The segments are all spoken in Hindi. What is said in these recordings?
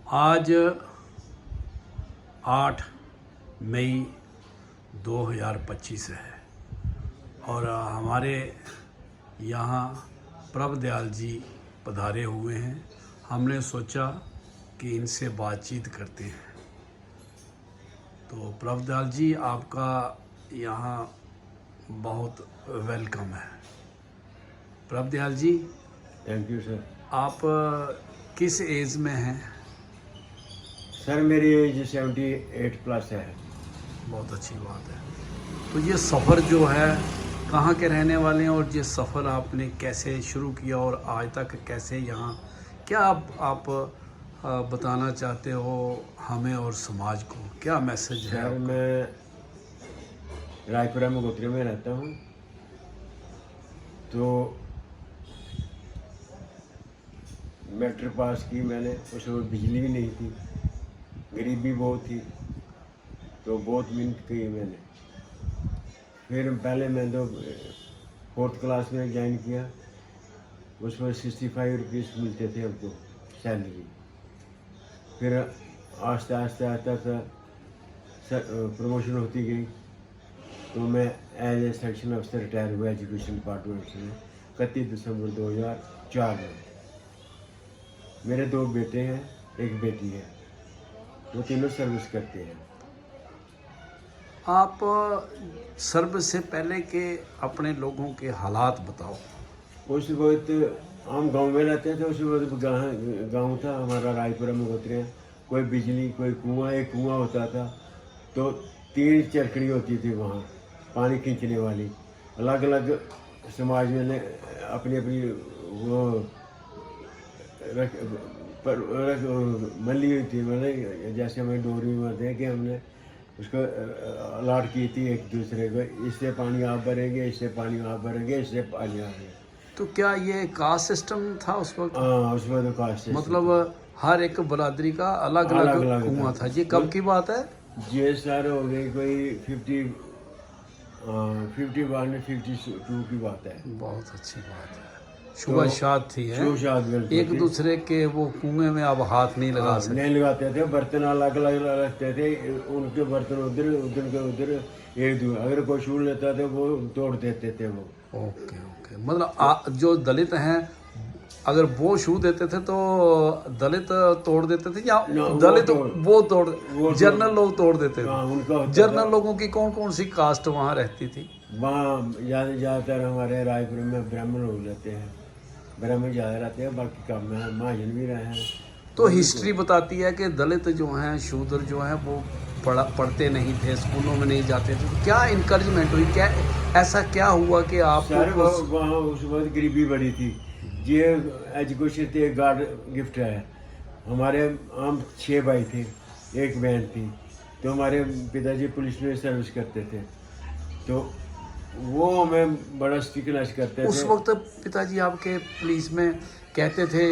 आज 8 मई 2025 है और हमारे यहाँ प्रभदयाल जी पधारे हुए हैं। हमने सोचा कि इनसे बातचीत करते हैं। तो प्रभदयाल जी, आपका यहाँ बहुत वेलकम है। प्रभदयाल जी, थैंक यू सर। आप किस एज में हैं? सर मेरी एज 78 प्लस है। बहुत अच्छी बात है। तो ये सफ़र जो है, कहाँ के रहने वाले हैं और ये सफ़र आपने कैसे शुरू किया और आज तक कैसे यहाँ, क्या आप बताना चाहते हो हमें और समाज को? क्या मैसेज है सर आपका? मैं रायपुरा में गोत्री में रहता हूँ। तो मैट्रिक पास की मैंने, उस वक्त बिजली भी नहीं थी, गरीबी बहुत थी, तो बहुत मेहनत की मैंने। फिर पहले मैं तो 4th क्लास में ज्वाइन किया। उसमें 65 रुपीज़ मिलते थे हमको सैलरी। फिर आस्ते आस्ते आस्ते प्रमोशन होती गई, तो मैं एज ए सेक्शन अफसर रिटायर हुआ एजुकेशन डिपार्टमेंट से 31 दिसंबर 2004 में। मेरे 2 बेटे हैं, 1 बेटी है, वो तीनों सर्विस करते हैं। आप सर्विस से पहले के अपने लोगों के हालात बताओ। उस वक्त हम गांव में रहते थे। उस वक्त गांव था हमारा रायपुरा में गोत्रे। कोई बिजली, कोई कुआं, एक कुआं होता था, तो 3 चरखड़ी होती थी वहाँ पानी खींचने वाली। अलग अलग समाज में अपनी अपनी वो मली हुई थी। मैंने जैसे हमें डोरी में बोलते हैं कि हमने उसको अलाट की थी एक दूसरे को, इससे पानी आप भरेंगे, इससे पानी आप भरेंगे, इससे पानी आप भरेंगे। तो क्या ये कास्ट सिस्टम था उस वक्त? हाँ, उसमें तो कास्ट मतलब हर एक बरादरी का अलग अलग कुआं था। ये कब की बात है? ये सर हो गई कोई 51 52 की बात है। बहुत अच्छी बात है। सुबह शाद थी है। शुभ एक दूसरे के वो कुएं में अब हाथ नहीं लगा सकते। नहीं लगाते थे। बर्तन अलग अलग रखते थे, उनके बर्तन उधर, उधर के उधर, एक दूसरे अगर कोई छू लेता था वो तोड़ देते थे वो। Okay okay. मतलब जो दलित हैं, अगर वो छू देते थे तो दलित तोड़ देते थे, या दलित वो तोड़ जनरल लोग तोड़ देते थे? जनरल लोगों की कौन कौन सी कास्ट वहाँ रहती थी? वहाँ ज़्यादातर हमारे रायपुर में ब्राह्मण लोग रहते हैं, ब्राह्मण ज़्यादा रहते हैं, बाकी कम है, महाजन भी रहे हैं। तो हिस्ट्री बताती है कि दलित जो हैं, शूद्र जो हैं, वो पढ़ते नहीं थे, स्कूलों में नहीं जाते थे। तो क्या इनकरेजमेंट हुई, क्या ऐसा क्या हुआ कि आप? सर वहाँ उस वक्त गरीबी बड़ी थी। ये एजुकेशन थे, गॉड गिफ्ट है। हमारे हम 6 भाई थे, 1 बहन थी। तो हमारे पिताजी पुलिस में सर्विस करते थे, तो वो हमें बड़ा स्टिकनेस करते थे। उस वक्त पिताजी आपके पुलिस में कहते थे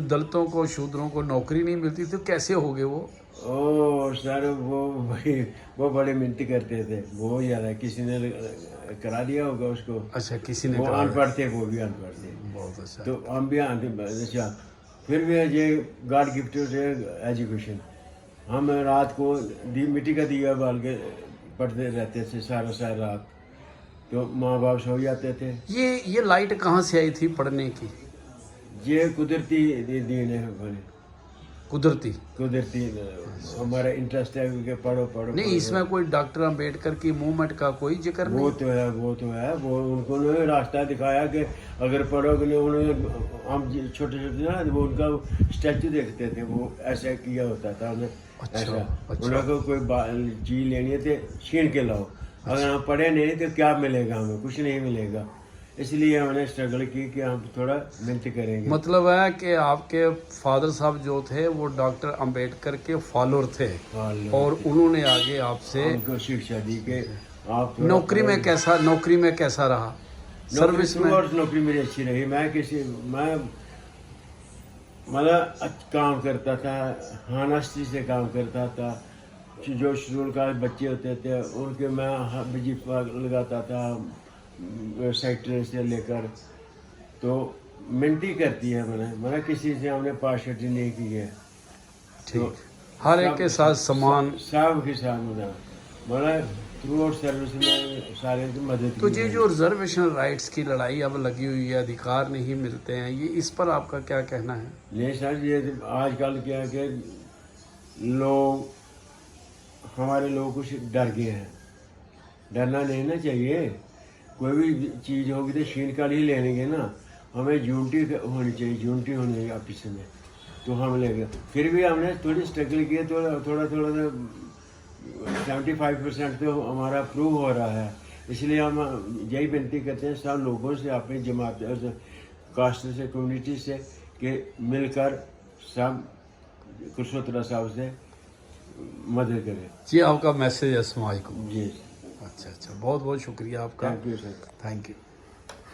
दलितों को, शूद्रों को नौकरी नहीं मिलती, तो कैसे हो गए वो? ओ सर, वो बड़े मिहनत करते थे, बहुत ज़्यादा। किसी ने करा दिया होगा उसको। अच्छा, किसी ने वो करा अनपढ़ थे, वो भी अनपढ़ थे। बहुत अच्छा। तो हम भी अच्छा, फिर भी ये गॉड गिफ्टेड एजुकेशन। हम रात को मिट्टी का दिया बाल के पढ़ते रहते थे सारा रात, तो माँ बाप सो जाते थे। ये लाइट कहाँ से आई थी पढ़ने की? ये कुदरती दीन है हमारे, कुदरती हमारा इंटरेस्ट है कि पढ़ो पढ़ो। नहीं, इसमें कोई डॉक्टर अम्बेडकर की मूवमेंट का कोई जिक्र नहीं? वो तो है। वो उनको ने रास्ता दिखाया कि अगर पढ़ोगे नहीं। उन्होंने हम छोटे ना, वो उनका स्टैचू देखते थे, वो ऐसा किया होता था उन्हें। ऐसा उनको कोई चीज लेनी है तो छीन के लाओ। अगर हम पढ़े नहीं तो क्या मिलेगा हमें? कुछ नहीं मिलेगा। इसलिए हमने स्ट्रगल की कि हम थोड़ा मेहनत करेंगे। मतलब है कि आपके फादर साहब जो थे वो डॉक्टर अंबेडकर के फॉलोअर थे, और उन्होंने आगे आपसे उनको शिक्षा दी कि आप नौकरी में कैसा रहा? सर्विस में नौकरी मेरी अच्छी रही। मैं मतलब काम करता था, हानेस्टी से काम करता था। जो शेड्यूल कास्ट बच्चे होते थे उनके मैं वजीफा लगाता था, सेक्टर से लेकर। तो मिनती करती है मैंने किसी से हमने पार्शलिटी नहीं की है। ठीक, हर एक के साथ समान। सब के साथ मतलब थ्रू आउट सर्विस में सारे की मदद तो की ये है। जो रिजर्वेशन राइट्स की लड़ाई अब लगी हुई है, अधिकार नहीं मिलते हैं, ये इस पर आपका क्या कहना है? ये सर ये आजकल क्या है कि लोग हमारे लोग कुछ डर गए हैं। डरना नहीं ना चाहिए। कोई भी चीज़ होगी तो शीन का ही ले लेंगे ना। हमें यूनिटी होनी चाहिए, यूनिटी होनी चाहिए आपस में, तो हम लेंगे। फिर भी हमने थोड़ी स्ट्रगल की, तो थोड़ा थोड़ा 75% तो हमारा प्रूव हो रहा है। इसलिए हम यही विनती करते हैं सब लोगों से, अपनी जमात कास्ट से, कम्युनिटी से, कि मिलकर सब कुशोत्रा साहब से मदद करें। जी, आपका मैसेज है समाज को। जी, अच्छा, बहुत बहुत शुक्रिया आपका। Thank you sir. Thank you.